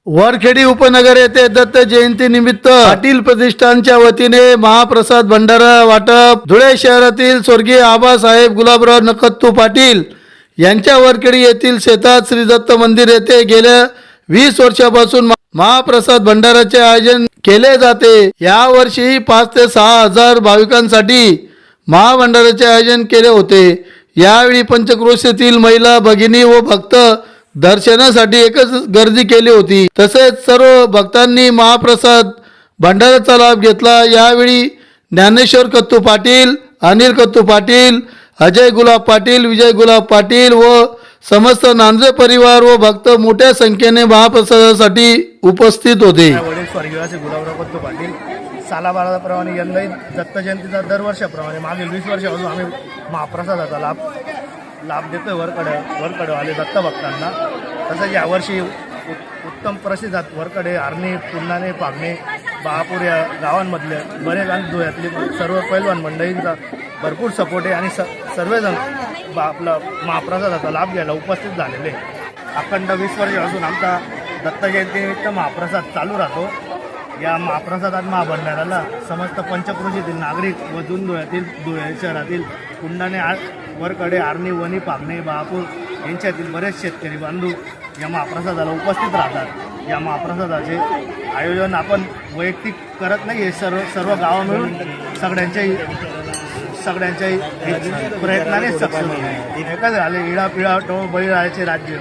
वरखेडी उपनगर येथे दत्त जयंती निमित्त पाटील प्रतिष्ठानच्या वतीने महाप्रसाद भंडारा वाटप। धुळे शहरातील स्वर्गीय आबासाहेब गुलाबराव नकत्तू पाटील यांच्या वरखेडी येथील शेतात श्री दत्त मंदिर येथे गेल्या 20 वर्षापासून महाप्रसाद भंडाराचे आयोजन केले जाते। या वर्षी 5 ते 6 हजार भाविकांसाठी महाभंडाराचे आयोजन केले होते। यावेळी पंचक्रोशीतील महिला भगिनी व भक्त दर्शनासाठी एकच गर्दी केली होती। तसेच सर्व भक्तांनी महाप्रसाद भंडाराचा लाभ घेतला। यावेळी ज्ञानेश्वर कत्तू पाटील, अनिल कत्तू पाटील, अजय गुलाब पाटील, विजय गुलाब पाटील व समस्त नांदे परिवार व भक्त मोठ्या संख्येने महाप्रसादासाठी उपस्थित होते। वडील स्वर्गीय गुलाबराव कत्तू पाटील सालाबाराप्रमाणे यंदाही दत्त जयंतीचा दरवर्षाप्रमाणे मागील 20 वर्षापासून आम्ही महाप्रसादाचा लाभ देतोय वरकडे आले दत्त भक्तांना। तसंच यावर्षी उत्तम प्रसिद्ध वरकडे, आर्णी, पुन्नाने, पागणे, बहापूर या गावांमधले बरेच आणि धुळ्यातली सर्व पैलवान मंडळींचा भरपूर सपोर्ट आहे आणि सर्वजण आपला महाप्रसादाचा लाभ घ्यायला उपस्थित झालेले। अखंड 20 वर्षापासून आमचा दत्त जयंतीनिमित्त महाप्रसाद चालू राहतो। या महाप्रसादात महाभंडाराला समस्त पंचक्रोशीतील नागरिक व धुळ्यातील धुळे शहरातील कुंडाणे, वरकडे, आर्णी, वणी, पागणे, बहापूर यांच्यातील बरेच शेतकरी बांधव या महाप्रसादाला उपस्थित राहतात। या महाप्रसादाचे आयोजन आपण वैयक्तिक करत नाही, हे सर्व गाव मिळून सगळ्यांच्याही प्रयत्नाने सक्षम होते। एकच झाले इडा पिळा टोळ बळीराजाचे राज्य।